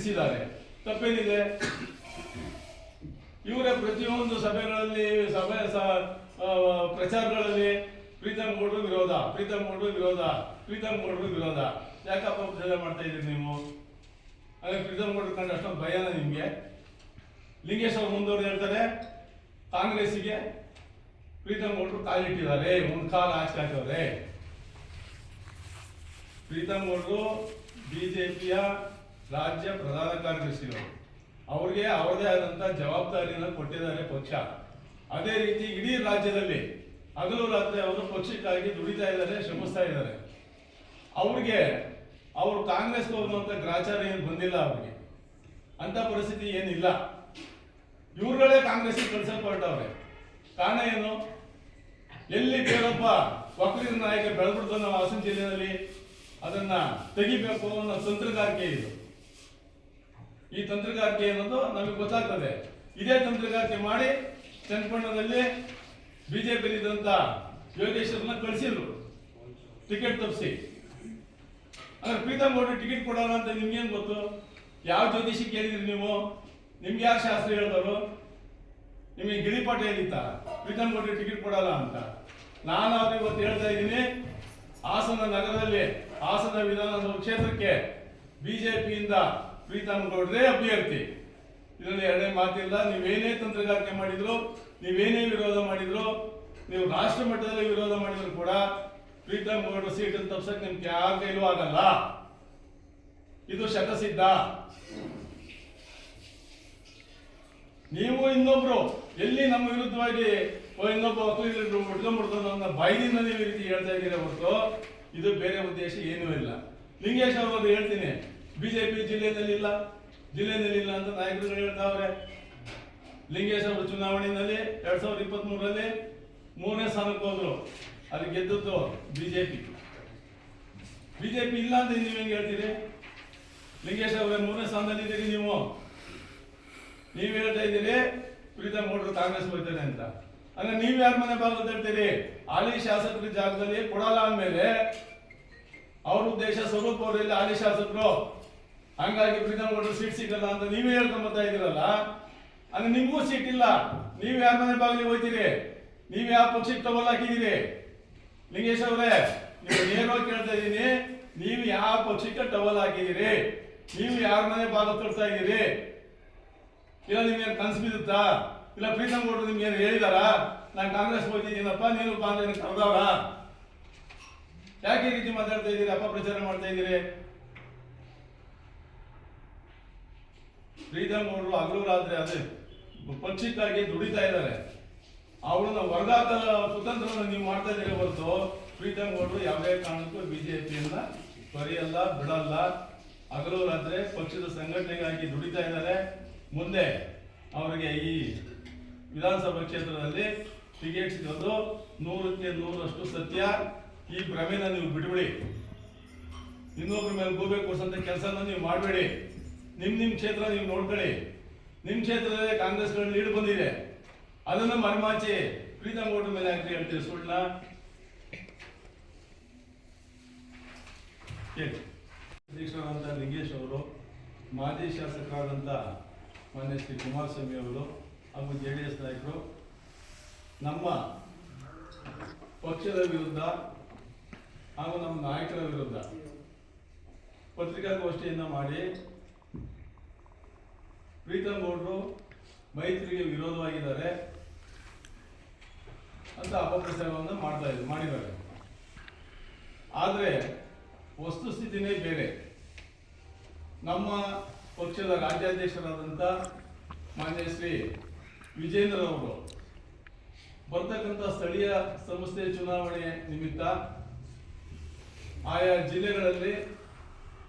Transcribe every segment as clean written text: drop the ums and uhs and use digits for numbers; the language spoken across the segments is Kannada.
ತಿಳಿಸಿದ್ದಾರೆ. ತಪ್ಪೇನಿದೆ? ಇವರೇ ಪ್ರತಿಯೊಂದು ಸಭೆಗಳಲ್ಲಿ ಪ್ರಚಾರಗಳಲ್ಲಿ ಪ್ರೀತಮ್ ಗೌಡ್ರು ವಿರೋಧ, ಪ್ರೀತಮ್ ಗೌಡ್ರು ವಿರೋಧ, ಪ್ರೀತಮ್ ಗೌಡ್ರು ವಿರೋಧ. ಯಾಕಪ್ಪ ಪ್ರಚಾರ ಮಾಡ್ತಾ ಇದ್ದೀರಿ ನೀವು? ಹಾಗೆ ಪ್ರೀತಮ್ ಗೌಡ್ರು ಕಂಡು ಅಷ್ಟೊಂದು ಭಯನ ನಿಮಗೆ? ಲಿಂಗೇಶ್ ಅವರು ಮುಂದುವರೆದು ಹೇಳ್ತಾರೆ, ಕಾಂಗ್ರೆಸ್ಸಿಗೆ ಪ್ರೀತಮ್ ಗೌಡ್ರು ಕಾಲಿಟ್ಟಿದ್ದಾರೆ, ಒಂದು ಕಾಲು ಆಚೆ ಹಾಕಿದ್ದಾರೆ. ಪ್ರೀತಮ್ ಗೌಡ್ರು ಬಿಜೆಪಿಯ ರಾಜ್ಯ ಪ್ರಧಾನ ಕಾರ್ಯದರ್ಶಿಗಳು, ಅವ್ರಿಗೆ ಅವರದೇ ಆದಂತ ಜವಾಬ್ದಾರಿಯನ್ನು ಕೊಟ್ಟಿದ್ದಾರೆ ಪಕ್ಷ. ಅದೇ ರೀತಿ ಇಡೀ ರಾಜ್ಯದಲ್ಲಿ ಹಗಲು ರಾತ್ರಿ ಅವರು ಪಕ್ಷಕ್ಕಾಗಿ ದುಡಿತಾ ಇದ್ದಾರೆ, ಶ್ರಮಿಸ್ತಾ ಇದ್ದಾರೆ. ಅವ್ರಿಗೆ ಅವರು ಕಾಂಗ್ರೆಸ್ ಹೋಗುವಂತ ಗ್ರಾಚಾರ ಏನು ಬಂದಿಲ್ಲ, ಅವ್ರಿಗೆ ಅಂತ ಪರಿಸ್ಥಿತಿ ಏನಿಲ್ಲ. ಇವ್ರುಗಳೇ ಕಾಂಗ್ರೆಸ್ ಕಳ್ಸಲ್ಪಟ್ಟವ್ರೆ. ಕಾರಣ ಏನು? ಎಲ್ಲಿ ಬೇರೊಬ್ಬ ಒಕ್ಕಲಿಗ ನಾಯಕ ಬೆಳೆದ್ಬಿಡ್ತು ನಾವು ಹಾಸನ ಜಿಲ್ಲೆಯಲ್ಲಿ, ಅದನ್ನ ತೆಗಿಬೇಕು ಅನ್ನೋ ತಂತ್ರಗಾರಿಕೆ ಇದು. ಈ ತಂತ್ರಗಾರಿಕೆ ಅನ್ನೋದು ನಮಗೆ ಗೊತ್ತಾಗ್ತದೆ. ಇದೇ ತಂತ್ರಗಾರಿಕೆ ಮಾಡಿ ಚನ್ನಪಟ್ಟಣದಲ್ಲಿ ಬಿಜೆಪಿ ಇದ್ದಂತ ಯೋಗೇಶ್ವರನ್ನ ಕಳಿಸಿದ್ರು, ಟಿಕೆಟ್ ತಪ್ಪಿಸಿ. ಅಂದ್ರೆ ಪ್ರೀತಮ್ ಗೌಡ್ರು ಟಿಕೆಟ್ ಕೊಡೋಣ ಅಂತ ನಿಮ್ಗೇನ್ ಗೊತ್ತು? ಯಾವ ಜ್ಯೋತಿಷಿ ಕೇಳಿದ್ರಿ ನೀವು? ನಿಮ್ಗೆ ಯಾರು ಶಾಸ್ತ್ರ ಹೇಳಿದವರು? ನಿಮಗೆ ಗಿಳಿಪಾಠ ಹೇಳಿತ್ತ ಪ್ರೀತಮ್ ಗೌಡ್ರಿಗೆ ಟಿಕೆಟ್ ಕೊಡಲ್ಲ ಅಂತ? ನಾನು ಅವ್ರಿಗೆ ಇವತ್ತು ಹೇಳ್ತಾ ಇದ್ದೀನಿ, ಹಾಸನ ನಗರದಲ್ಲಿ ಹಾಸನ ವಿಧಾನಸಭಾ ಕ್ಷೇತ್ರಕ್ಕೆ ಬಿಜೆಪಿಯಿಂದ ಪ್ರೀತಮ್ ಗೌಡ್ರೇ ಅಭ್ಯರ್ಥಿ. ಇದರಲ್ಲಿ ಎರಡನೇ ಮಾತಿಲ್ಲ. ನೀವೇನೇ ತಂತ್ರಗಾರಿಕೆ ಮಾಡಿದ್ರು, ನೀವೇನೇ ವಿರೋಧ ಮಾಡಿದ್ರು, ನೀವು ರಾಷ್ಟ್ರ ಮಟ್ಟದಲ್ಲಿ ವಿರೋಧ ಮಾಡಿದ್ರು ಕೂಡ ಪ್ರೀತಮ್ ಗೌಡ್ರ ಸೀಟನ್ನು ತಪ್ಸಕ್ಕೆ ನಿಮ್ಗೆ ಯಾರ ಕೈಲೂ ಆಗಲ್ಲ. ಇದು ಶತಸಿದ್ಧ. ನೀವು ಇನ್ನೊಬ್ರು ಎಲ್ಲಿ ನಮ್ಮ ವಿರುದ್ಧವಾಗಿ ಇನ್ನೊಬ್ಬ ವಕೀಲರು ಹುಡ್ಕೊಂಡ್ಬಿಡ್ತು ನನ್ನ ಬಾಯಿದಿಂದ ನೀವು ಈ ರೀತಿ ಹೇಳ್ತಾ ಇದ್ದೀರಾ ಹೊರತು ಇದು ಬೇರೆ ಉದ್ದೇಶ ಏನೂ ಇಲ್ಲ. ಲಿಂಗೇಶ್ ಅವರು ಹೇಳ್ತೀನಿ, ಬಿಜೆಪಿ ಜಿಲ್ಲೆಯಲ್ಲಿ ಇಲ್ಲ ಅಂತ ನಾಯಕರುಗಳು ಹೇಳ್ತಾವ್ರೆ. ಲಿಂಗೇಶ್ ಅವರು ಚುನಾವಣೆಯಲ್ಲಿ 2023ರಲ್ಲಿ 3ನೇ ಸ್ಥಾನಕ್ಕೆ ಹೋದ್ರು, ಅದು ಗೆದ್ದದ್ದು ಬಿಜೆಪಿ ಇಲ್ಲ ಅಂತ ನೀವು ಹೆಂಗೆ ಹೇಳ್ತೀರಿ? ಲಿಂಗೇಶ್ ಅವರೇ 3ನೇ ಸ್ಥಾನದಲ್ಲಿ ಇದ್ದೀರಿ ನೀವು ಹೇಳ್ತಾ ಇದ್ದೀರಿ ಪ್ರೀತಮ್ ಗೌಡ್ರು ಕಾಂಗ್ರೆಸ್ ಹೋಗ್ತಾರೆ ಅಂತ. ಅಂದ್ರೆ ನೀವು ಯಾರ ಮನೆ ಬಾಗಿಲು ಹೇಳ್ತೀರಿ? ಹಾಲಿ ಶಾಸಕರ ಜಾಗದಲ್ಲಿ ಕೊಡಲ್ಲ ಅಂದ್ಮೇಲೆ ಅವ್ರ ಉದ್ದೇಶ ಸ್ವರೂಪ ಅವರಲ್ಲಿ ಹಾಲಿ ಶಾಸಕರು, ಹಂಗಾಗಿ ಪ್ರೀತಮ್ ಗೌಡ್ರು ಸೀಟ್ ಸಿಗಲ್ಲ ಅಂತ ನೀವೇ ಹೇಳ್ಕೊಂಡ್ ಬರ್ತಾ ಇದ್ದೀರಲ್ಲ. ಅಂದ್ರೆ ನಿಮಗೂ ಸೀಟ್ ಇಲ್ಲ, ನೀವು ಯಾರ ಮನೆ ಬಾಗಿಲಿಗೆ ಹೋಗ್ತೀರಿ? ನೀವು ಯಾವ ಪಕ್ಷಕ್ಕೆ ಟವಲ್ ಹಾಕಿದ್ದೀರಿ? ಲಿಂಗೇಶ್ ಅವರೇ, ನೀವು ನೇರವಾಗಿ ಕೇಳ್ತಾ ಇದ್ದೀನಿ, ನೀವು ಯಾವ ಪಕ್ಷಕ್ಕೆ ಟವಲ್ ಹಾಕಿದ್ದೀರಿ? ನೀವು ಯಾರ ಮನೆ ಬಾಗಿಲು ತೋರಿಸ್ತಾ ಇದ್ದೀರಿ? ಇಲ್ಲ ನಿಮ್ಗೇನು ಕನ್ಸು ಬಿದ್ದುತ್ತಾ? ಇಲ್ಲ ಪ್ರೀತಮ್ ಗೌಡ್ರು ನಿಮ್ಗೆ ಏನು ಹೇಳಿದಾರ? ನಾನು ಕಾಂಗ್ರೆಸ್ ಹೋಗ್ತಿದ್ದೀನಪ್ಪ, ನೀನು ಕಾಂಗ್ರೆಸ್ ಕರೆದವ್ರ? ಯಾಕೆ ಈ ರೀತಿ ಮಾತಾಡ್ತಾ ಇದ್ದೀರಿ, ಅಪಪ್ರಚಾರ ಮಾಡ್ತಾ ಇದ್ದೀರಿ? ಪ್ರೀತಮ್ ಗೌಡ್ರು ಹಗಲು ರಾತ್ರಿ ಅದೇ ಪಕ್ಷಕ್ಕಾಗಿ ದುಡಿತಾ ಇದ್ದಾರೆ. ಅವ್ರನ್ನ ವರ್ಗಾದ ಸ್ವತಂತ್ರವನ್ನು ನೀವು ಮಾಡ್ತಾ ಇದ್ದೀರಿ ಹೊರತು ಪ್ರೀತಮ್ ಗೌಡ್ರು ಯಾವುದೇ ಕಾರಣಕ್ಕೂ ಬಿಜೆಪಿಯನ್ನ ಬರೆಯಲ್ಲ, ಬಿಡಲ್ಲ. ಹಗಲು ರಾತ್ರಿ ಪಕ್ಷದ ಸಂಘಟನೆಗಾಗಿ ದುಡಿತಾ ಇದ್ದಾರೆ. ಮುಂದೆ ಅವರಿಗೆ ಈ ವಿಧಾನಸಭಾ ಕ್ಷೇತ್ರದಲ್ಲಿ ಟಿಕೆಟ್ ಸಿಗೋದು 100ಕ್ಕೆ 100ರಷ್ಟು ಸತ್ಯ. ಈ ಭ್ರಮೆನ ನೀವು ಬಿಡಬೇಡಿ. ಇನ್ನೊಬ್ಬರ ಮೇಲೆ ಗೋಬೆ ಕೊಡ್ಸಂತ ಕೆಲಸನ ನೀವು ಮಾಡಬೇಡಿ. ನಿಮ್ ಕ್ಷೇತ್ರ ನೀವು ನೋಡ್ಕೊಳ್ಳಿ. ನಿಮ್ಮ ಕ್ಷೇತ್ರದಲ್ಲಿ ಕಾಂಗ್ರೆಸ್ಗಳ ಲೀಡ್ ಬಂದಿದೆ, ಅದನ್ನು ಮರೆಮಾಚಿ ಪ್ರೀತಮ್ ಗೌಡ್ರ ಮೇಲೆ ಯಾಕೆ ಹೇಳ್ತೀರಿ ಸುಳ್ಳ? ಅಧ್ಯಕ್ಷರಾದಂಥ ಲಿಂಗೇಶ್ ಅವರು, ಮಾಜಿ ಶಾಸಕರಾದಂಥ ಮಾನ್ಯ ಶ್ರೀ ಕುಮಾರಸ್ವಾಮಿ ಅವರು ಹಾಗೂ JDS ನಾಯಕರು ನಮ್ಮ ಪಕ್ಷದ ವಿರುದ್ಧ ಹಾಗೂ ನಮ್ಮ ನಾಯಕರ ವಿರುದ್ಧ ಪತ್ರಿಕಾಗೋಷ್ಠಿಯನ್ನು ಮಾಡಿ ಪ್ರೀತಮ್ ಗೌಡ್ರು ಮೈತ್ರಿಗೆ ವಿರೋಧವಾಗಿದ್ದಾರೆ ಅಂತ ಅಪಪ್ರಚಾರವನ್ನು ಮಾಡಿದ್ದಾರೆ. ಆದರೆ ವಸ್ತುಸ್ಥಿತಿನೇ ಬೇರೆ. ನಮ್ಮ ಪಕ್ಷದ ರಾಜ್ಯಾಧ್ಯಕ್ಷರಾದಂಥ ಮಾನ್ಯ ಶ್ರೀ ವಿಜೇಂದ್ರ ಅವರು ಬರ್ತಕ್ಕಂಥ ಸ್ಥಳೀಯ ಸಂಸ್ಥೆ ಚುನಾವಣೆ ನಿಮಿತ್ತ ಆಯಾ ಜಿಲ್ಲೆಗಳಲ್ಲಿ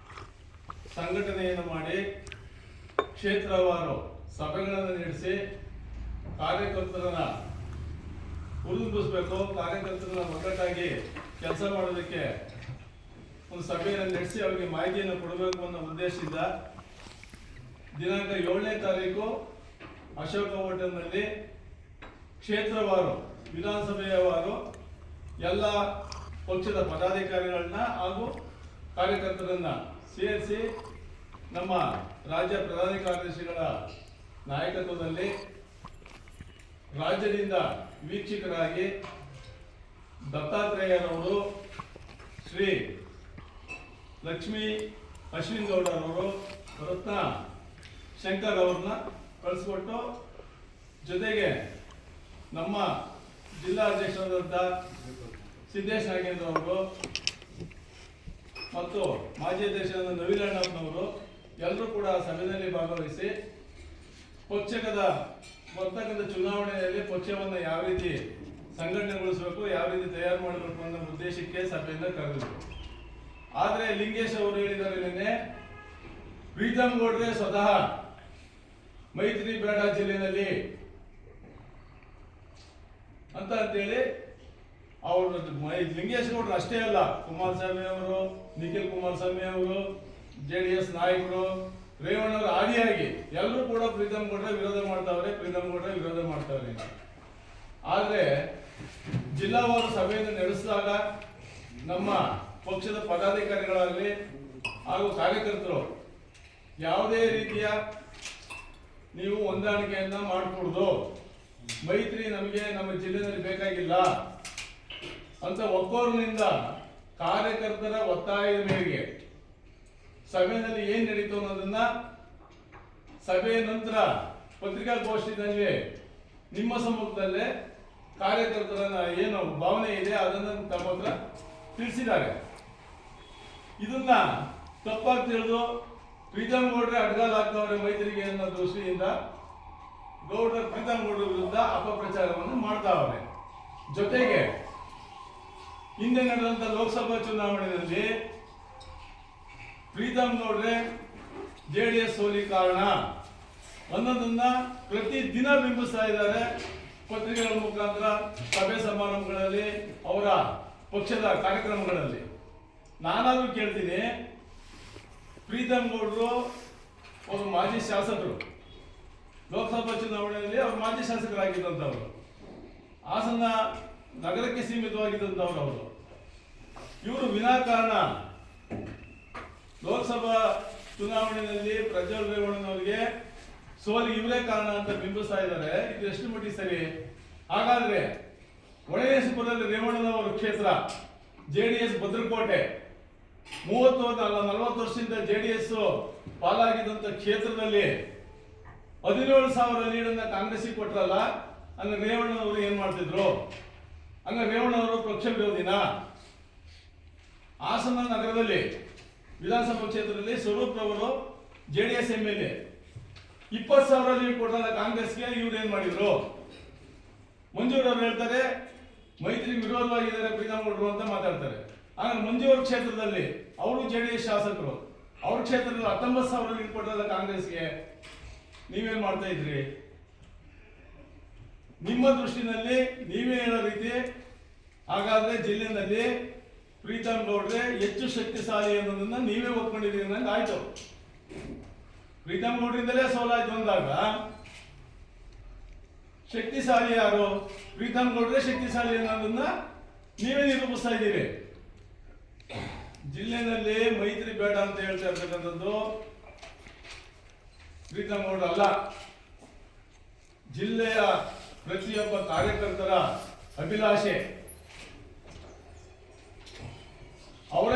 ಸಂಘಟನೆಯನ್ನು ಮಾಡಿ ಕ್ಷೇತ್ರವಾರು ಸಭೆಗಳನ್ನು ನಡೆಸಿ ಕಾರ್ಯಕರ್ತರನ್ನ ಹುರಿದುಂಬಿಸಬೇಕು, ಕಾರ್ಯಕರ್ತರನ್ನ ಒಗ್ಗಟ್ಟಾಗಿ ಕೆಲಸ ಮಾಡೋದಕ್ಕೆ ಒಂದು ಸಭೆಯನ್ನು ನಡೆಸಿ ಅವರಿಗೆ ಮಾಹಿತಿಯನ್ನು ಕೊಡಬೇಕು ಅನ್ನೋ ಉದ್ದೇಶದಿಂದ ದಿನಾಂಕ 7ನೇ ತಾರೀಕು ಅಶೋಕ ಹೋಟೆಲ್ನಲ್ಲಿ ಕ್ಷೇತ್ರವಾರು ವಿಧಾನಸಭೆಯವಾರು ಎಲ್ಲ ಪಕ್ಷದ ಪದಾಧಿಕಾರಿಗಳನ್ನ ಹಾಗೂ ಕಾರ್ಯಕರ್ತರನ್ನ ಸೇರಿಸಿ ನಮ್ಮ ರಾಜ್ಯ ಪ್ರಧಾನ ಕಾರ್ಯದರ್ಶಿಗಳ ನಾಯಕತ್ವದಲ್ಲಿ ರಾಜ್ಯದಿಂದ ವೀಕ್ಷಕರಾಗಿ ದತ್ತಾತ್ರೇಯರವರು, ಶ್ರೀ ಲಕ್ಷ್ಮೀ ಅಶ್ವಿನ್ ಗೌಡರವರು, ರತ್ನ ಶಂಕರ್ ಅವ್ರನ್ನ ಕಳಿಸ್ಕೊಟ್ಟು, ಜೊತೆಗೆ ನಮ್ಮ ಜಿಲ್ಲಾ ಅಧ್ಯಕ್ಷರಾದಂಥ ಸಿದ್ದೇಶ್ ನಾಗೇಂದ್ರ ಅವರು ಮತ್ತು ಮಾಜಿ ಅಧ್ಯಕ್ಷರಾದ ನವೀನಣ್ಣನವರು ಎಲ್ಲರೂ ಕೂಡ ಸಭೆಯಲ್ಲಿ ಭಾಗವಹಿಸಿ ಪಕ್ಷದ ಬರ್ತಕ್ಕಂಥ ಚುನಾವಣೆಯಲ್ಲಿ ಪಕ್ಷವನ್ನು ಯಾವ ರೀತಿ ಸಂಘಟನೆಗೊಳಿಸಬೇಕು, ಯಾವ ರೀತಿ ತಯಾರು ಮಾಡಬೇಕು ಅನ್ನೋ ಉದ್ದೇಶಕ್ಕೆ ಸಭೆಯಿಂದ ಕರೆದಿದ್ರು. ಆದರೆ ಲಿಂಗೇಶ್ ಅವರು ಹೇಳಿದ್ದಾರೆ ನಿನ್ನೆ, ಪ್ರೀತಮ್ ಗೌಡ್ರೆ ಸ್ವತಃ ಮೈತ್ರಿ ಬೇಡ ಜಿಲ್ಲೆಯಲ್ಲಿ ಅಂತೇಳಿ ಅವರು ಲಿಂಗೇಶ್ ಗೌಡ್ರು ಅಷ್ಟೇ ಅಲ್ಲ, ಕುಮಾರಸ್ವಾಮಿ ಅವರು, ನಿಖಿಲ್ ಕುಮಾರಸ್ವಾಮಿ ಅವರು, JDS ನಾಯಕರು, ರೇವಣ್ಣವರು ಆದಿಯಾಗಿ ಎಲ್ಲರೂ ಕೂಡ ಪ್ರೀತಮ್ ಗೌಡ್ರೆ ವಿರೋಧ ಮಾಡ್ತಾವ್ರೆ, ಪ್ರೀತಮ್ ಗೌಡ್ರೆ ವಿರೋಧ ಮಾಡ್ತಾವ್ರೆ. ಆದ್ರೆ ಜಿಲ್ಲಾವಾರು ಸಭೆಯನ್ನು ನಡೆಸಿದಾಗ ನಮ್ಮ ಪಕ್ಷದ ಪದಾಧಿಕಾರಿಗಳಾಗಲಿ ಹಾಗೂ ಕಾರ್ಯಕರ್ತರು ಯಾವುದೇ ರೀತಿಯ ನೀವು ಹೊಂದಾಣಿಕೆಯನ್ನ ಮಾಡಕೂಡದು, ಮೈತ್ರಿ ನಮಗೆ ನಮ್ಮ ಜಿಲ್ಲೆಯಲ್ಲಿ ಬೇಕಾಗಿಲ್ಲ ಅಂತ ಒಕ್ಕೊರಲಿನಿಂದ ಕಾರ್ಯಕರ್ತರ ಒತ್ತಾಯದ ಮೇರೆಗೆ ಸಭೆಯಲ್ಲಿ ಏನ್ ನಡೀತು ಅನ್ನೋದನ್ನ ಸಭೆಯ ನಂತರ ಪತ್ರಿಕಾಗೋಷ್ಠಿಯಲ್ಲಿ ನಿಮ್ಮ ಸಮ್ಮುಖದಲ್ಲೇ ಕಾರ್ಯಕರ್ತರ ಏನು ಭಾವನೆ ಇದೆ ಅದನ್ನು ತಮ್ಮ ಹತ್ರ ತಿಳಿಸಿದ್ದಾರೆ. ಇದನ್ನ ತಪ್ಪಾಗಿ ತಿಳಿದು ಪ್ರೀತಮ್ ಗೌಡ್ರೆ ಅಡ್ಗಾಲ ಹಾಕ್ತವ್ರೆ ಮೈತ್ರಿಗೆ ಅನ್ನೋ ದೃಷ್ಟಿಯಿಂದ ಪ್ರೀತಮ್ ಗೌಡ್ರ ವಿರುದ್ಧ ಅಪಪ್ರಚಾರವನ್ನು ಮಾಡ್ತಾವ್ರೆ. ಜೊತೆಗೆ ಹಿಂದೆ ನಡೆದಂತ ಲೋಕಸಭಾ ಚುನಾವಣೆಯಲ್ಲಿ ಪ್ರೀತಮ್ ಗೌಡ್ರೆ JDS ಸೋಲಿ ಕಾರಣ ಅನ್ನೋದನ್ನ ಪ್ರತಿ ದಿನ ಬಿಂಬಿಸ್ತಾ ಇದ್ದಾರೆ ಪತ್ರಿಕೆಗಳ ಮುಖಾಂತರ, ಸಭೆ ಸಮಾರಂಭಗಳಲ್ಲಿ, ಅವರ ಪಕ್ಷದ ಕಾರ್ಯಕ್ರಮಗಳಲ್ಲಿ. ನಾನಾದ್ರೂ ಕೇಳ್ತೀನಿ, ಪ್ರೀತಮ್ ಗೌಡ್ರು ಒಬ್ಬ ಮಾಜಿ ಶಾಸಕರು, ಲೋಕಸಭಾ ಚುನಾವಣೆಯಲ್ಲಿ ಅವರು ಮಾಜಿ ಶಾಸಕರಾಗಿದ್ದಂಥವ್ರು, ಹಾಸನ ನಗರಕ್ಕೆ ಸೀಮಿತವಾಗಿದ್ದಂಥವ್ರು ಅವರು. ಇವರು ವಿನಾಕಾರಣ ಲೋಕಸಭಾ ಚುನಾವಣೆಯಲ್ಲಿ ಪ್ರಜ್ವಲ್ ರೇವಣ್ಣನವರಿಗೆ ಸೋಲಿಗೆ ಇವರೇ ಕಾರಣ ಅಂತ ಬಿಂಬಿಸ್ತಾ ಇದ್ದಾರೆ. ಇದು ಎಷ್ಟು ಮಟ್ಟಿಗೆ ಸರಿ? ಹಾಗಾದ್ರೆ ಒಳನೇಸಪುರದಲ್ಲಿ ರೇವಣ್ಣನವರ ಕ್ಷೇತ್ರ JDS ಭದ್ರಕೋಟೆ, 30-40 ವರ್ಷದಿಂದ JDS ಪಾಲಾಗಿದ್ದಂತ ಕ್ಷೇತ್ರದಲ್ಲಿ 17,000 ಲೀಡನ್ನ ಕಾಂಗ್ರೆಸ್ಗೆ ಕೊಟ್ರಲ್ಲ, ಹಂಗ ರೇವಣ್ಣನವರು ಏನ್ ಮಾಡ್ತಿದ್ರು? ಹಂಗ ರೇವಣ್ಣನವರು ಪಕ್ಷ ವಿರೋಧಿನ? ಹಾಸನ ನಗರದಲ್ಲಿ ವಿಧಾನಸಭಾ ಕ್ಷೇತ್ರದಲ್ಲಿ ಸ್ವರೂಪ್ ರವರು JDS MLA 20,000 ಲೀಡ್ ಕೊಟ್ಟಲ್ಲ ಕಾಂಗ್ರೆಸ್ಗೆ, ಇವ್ರು ಏನ್ ಮಾಡಿದ್ರು? ಮಂಜೂರ್ ಅವರು ಹೇಳ್ತಾರೆ ಮೈತ್ರಿ ವಿರೋಧವಾಗಿದ್ದಾರೆ ಪ್ರೀತಮ್ ಗೌಡ್ರು ಅಂತ ಮಾತಾಡ್ತಾರೆ. ಆಗ ಮಂಜೂರ್ ಕ್ಷೇತ್ರದಲ್ಲಿ ಅವರು JDS ಶಾಸಕರು, ಅವ್ರ ಕ್ಷೇತ್ರದಲ್ಲಿ 19,000 ಲೀಡ್ ಕೊಟ್ಟಲ್ಲ ಕಾಂಗ್ರೆಸ್ಗೆ, ನೀವೇನ್ ಮಾಡ್ತಾ ಇದ್ರಿ? ನಿಮ್ಮ ದೃಷ್ಟಿನಲ್ಲಿ ನೀವೇ ಹೇಳೋ ರೀತಿ ಹಾಗಾದ್ರೆ ಜಿಲ್ಲೆಯಲ್ಲಿ ಪ್ರೀತಮ್ ಗೌಡ್ರೆ ಹೆಚ್ಚು ಶಕ್ತಿಶಾಲಿ ಅನ್ನೋದನ್ನ ನೀವೇ ಒಪ್ಕೊಂಡಿದ್ದೀರಿ ನಂಗೆ ಆಯ್ತು. ಪ್ರೀತಮ್ ಗೌಡ್ರಿಂದಲೇ ಸೋಲಾಯ್ತು ಅಂದಾಗ ಶಕ್ತಿಶಾಲಿ ಯಾರು? ಪ್ರೀತಮ್ ಗೌಡ್ರೆ ಶಕ್ತಿಶಾಲಿ ಅನ್ನೋದನ್ನ ನೀವೇ ನಿರೂಪಿಸ್ತಾ ಇದ್ದೀರಿ. ಜಿಲ್ಲೆನಲ್ಲಿ ಮೈತ್ರಿ ಬೇಡ ಅಂತ ಹೇಳ್ತಾ ಇರ್ತಕ್ಕಂಥದ್ದು ಪ್ರೀತಮ್ ಗೌಡ್ರು ಅಲ್ಲ, ಜಿಲ್ಲೆಯ ಪ್ರತಿಯೊಬ್ಬ ಕಾರ್ಯಕರ್ತರ ಅಭಿಲಾಷೆ. ಅವರ